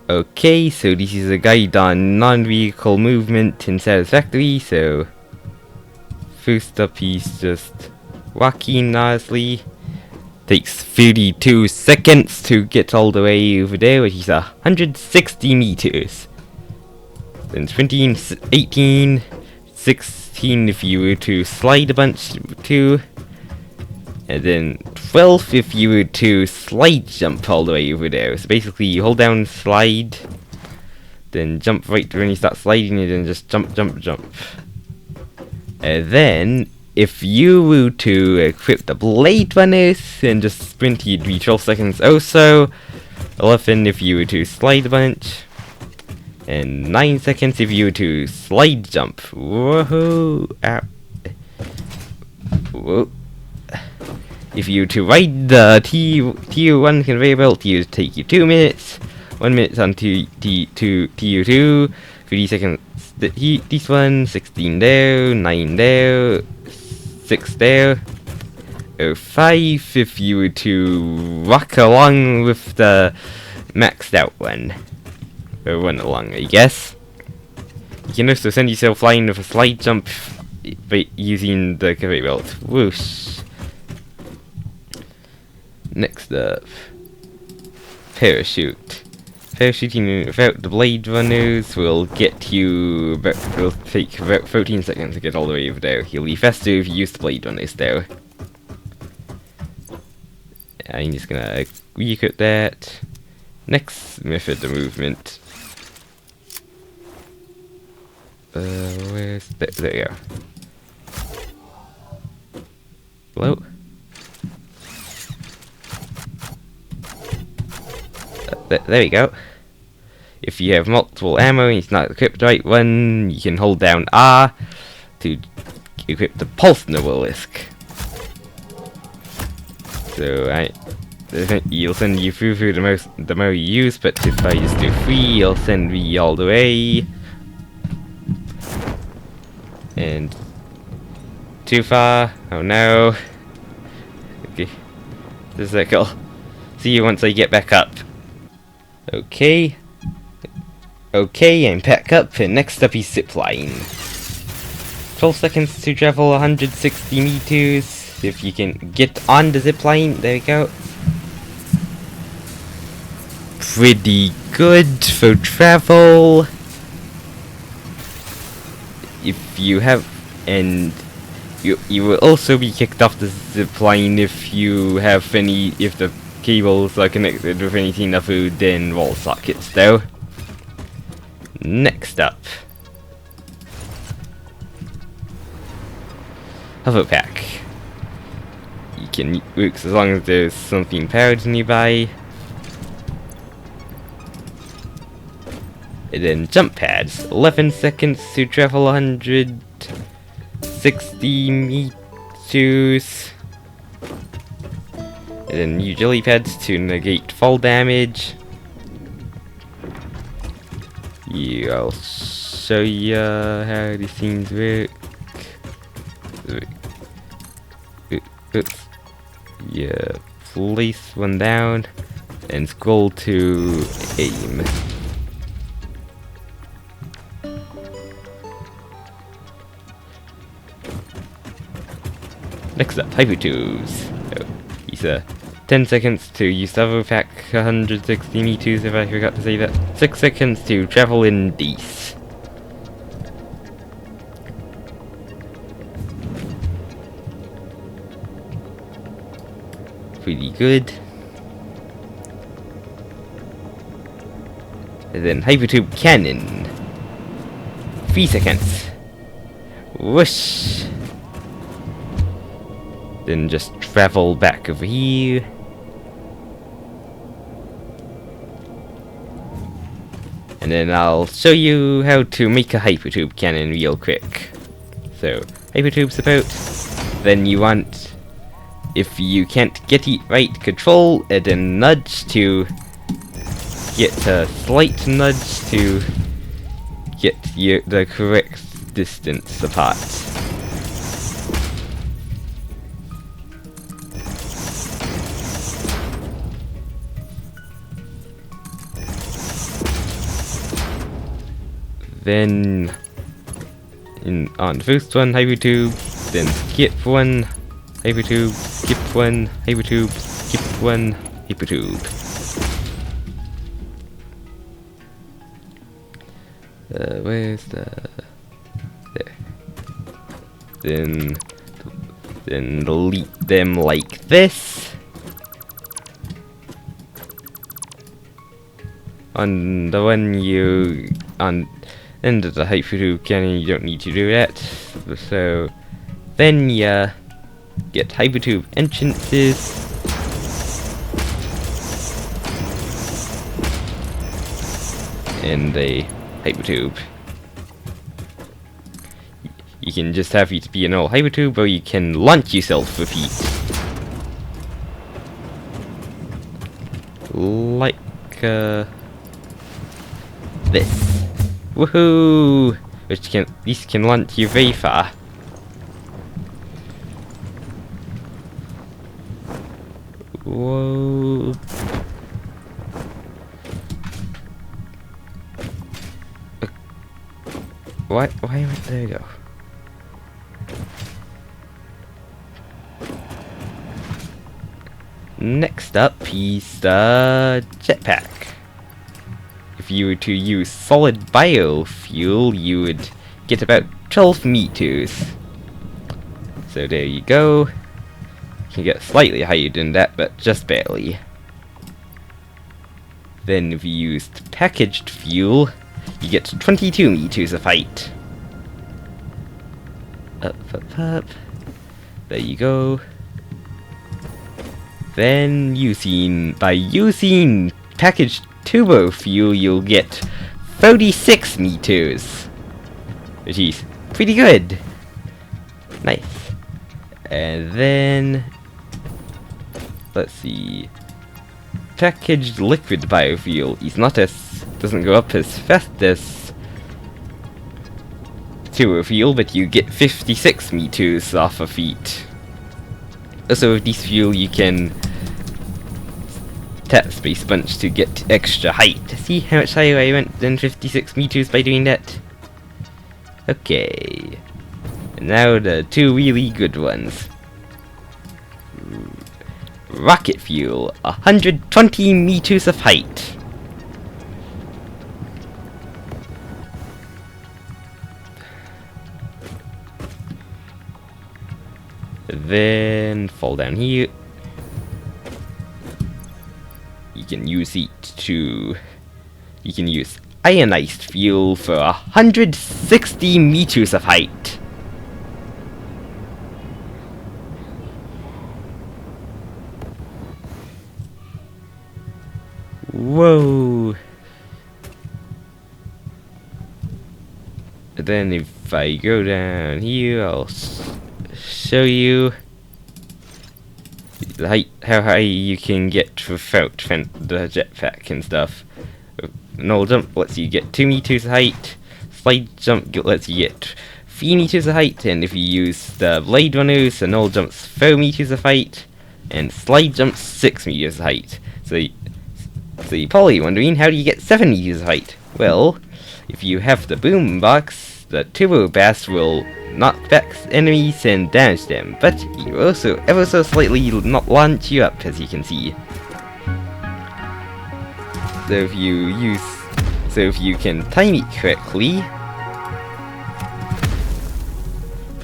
Okay, so this is a guide on non-vehicle movement in Satisfactory. So first up, he's just walking nicely. Takes 32 seconds to get all the way over there, which is 160 meters. Then 20, 18, 16 if you were to slide a bunch too. And then 12 if you were to slide jump all the way over there. So basically you hold down slide, then jump right when you start sliding, and then just jump, jump, jump. And then if you were to equip the blade runners and just sprint, you'd be 12 seconds also. 11 if you were to slide a bunch. And 9 seconds if you were to slide jump. Woohoo! Ow. Whoa. If you were to ride the tier 1 conveyor belt, it would take you 2 minutes. 1 minute on tier 2, 30 seconds this one, 16 there, 9 there, 6 there. 5 if you were to rock along with the maxed out one. Or run along, I guess. You can also send yourself flying with a slide jump by using the conveyor belt. Whoosh. Next up, parachute. Parachuting without the blade runners will will take about 13 seconds to get all the way over there. You'll be faster if you use the blade runners though. I'm just gonna re-equip that. Next method of movement. Where's there we go. Hello? There we go. If you have multiple ammo and it's not equipped the right one, you can hold down R to equip the pulse obelisk. So you'll send you through the more you use, but if I just do 3, it'll send me all the way. And too far. Oh no. Okay. The circle. See you once I get back up. Okay, I'm back up, and next up is zipline. 12 seconds to travel 160 meters. If you can get on the zipline, there we go. Pretty good for travel. If you have, and you will also be kicked off the zipline if the cables are connected with anything other than wall sockets though. Next up, hover pack. You can works as long as there's something powered nearby. And then jump pads. 11 seconds to travel 160 meters. And then utility pads to negate fall damage. I'll show you how these things work. Oops. Yeah, place one down and scroll to aim. Next up, hyper tubes. These are 10 seconds to use the hover pack, 160 meters if I forgot to say that. 6 seconds to travel in these. Pretty good. And then hypertube cannon. 3 seconds. Whoosh. Then just travel back over here. And then I'll show you how to make a hypertube cannon real quick. So, hypertube's about. Then you want, if you can't get it right, control and then nudge to get a slight nudge to get the correct distance apart. Then on the first one, hypertube, then skip one, hypertube, skip one, hypertube, skip one, hypertube. Where's the... there. Then delete them like this. On the one on end of the hypertube cannon, you don't need to do that. So then you get hypertube entrances. And a hypertube. You can just have it be an old hypertube, or you can launch yourself with heat. Like this. Woohoo! These can launch you very far. Whoa. Why there we go. Next up is the jetpack. If you were to use solid biofuel, you would get about 12 meters. So there you go. You can get slightly higher than that, but just barely. Then if you used packaged fuel, you get 22 meters of height. Up, up, up. There you go. Then by using packaged turbo fuel, you'll get 36 meters. Which is pretty good. Nice. And then let's see. Packaged liquid biofuel doesn't go up as fast as turbo fuel, but you get 56 meters off of feet. Also with this fuel you can tap space bunch to get extra height. See how much higher I went than 56 meters by doing that? Okay. And now the two really good ones. Rocket fuel, 120 meters of height. Then fall down here. You can use ionized fuel for 160 meters of height. Whoa. Then if I go down here, I'll show you the height, how high you can get without the jetpack and stuff. Null jump lets you get 2 meters of height. Slide jump lets you get 3 meters of height, and if you use the Blade Runners, the null jumps 4 meters of height, and slide jumps 6 meters of height. So you're probably wondering, how do you get 7 meters of height? Well, if you have the boom box, the turbo blast will knock back enemies and damage them, but you also ever so slightly not launch you up, as you can see. So if you can time it correctly,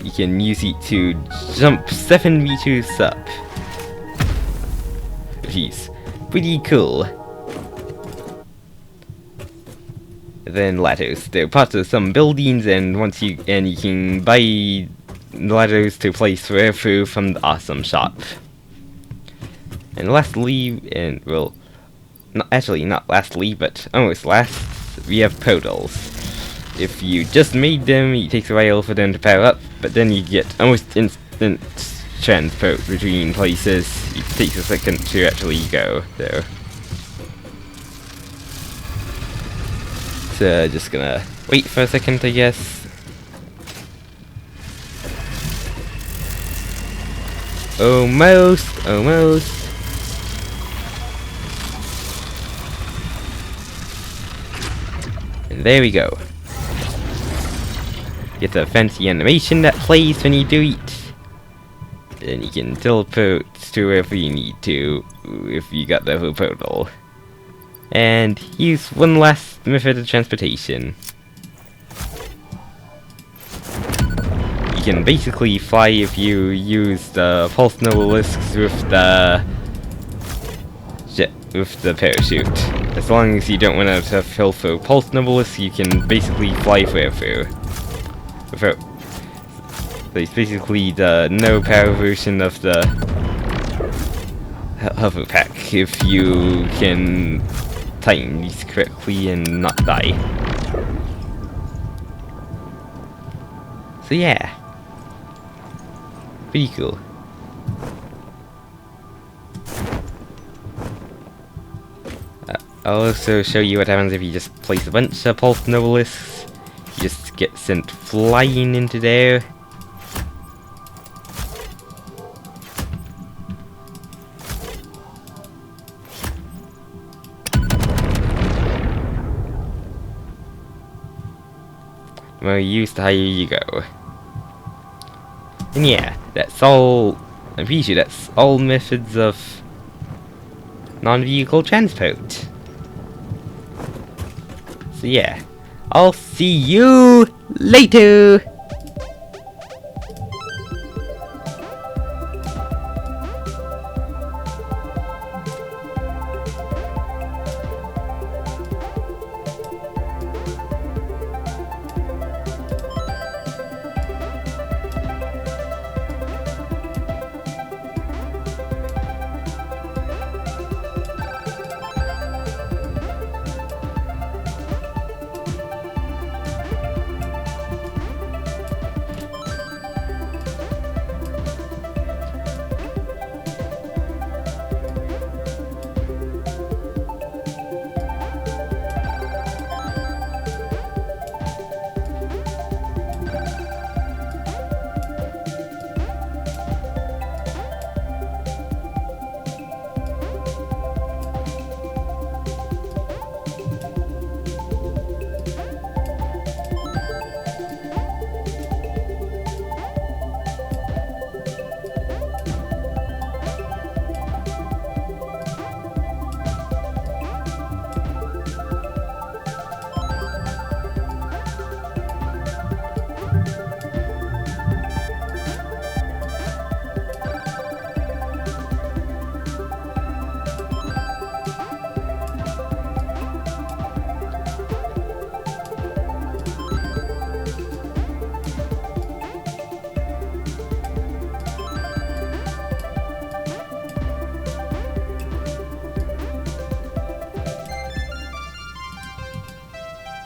you can use it to jump 7 meters up, which is pretty cool. Then ladders. They're part of some buildings, and you can buy ladders to place through from the awesome shop. And lastly, not lastly, but almost last, we have portals. If you just made them, it takes a while for them to power up, but then you get almost instant transport between places. It takes a second to actually go there. So just gonna wait for a second, I guess. Almost. And there we go. get a fancy animation that plays when you do it. Then you can teleport to wherever you need to if you got the whole portal. And use one last method of transportation. You can basically fly if you use the pulse nobelisks with the parachute. As long as you don't run out of health for pulse nobelisks, you can basically fly forever. It's basically the no power version of the hover pack if you can time these correctly and not die. So yeah, pretty cool. I'll also show you what happens if you just place a bunch of pulse nobelisks. You just get sent flying into there. The more you use, the higher you go. And yeah, that's all. I'm pretty sure that's all methods of non-vehicle transport. So yeah, I'll see you later!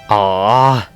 Aww.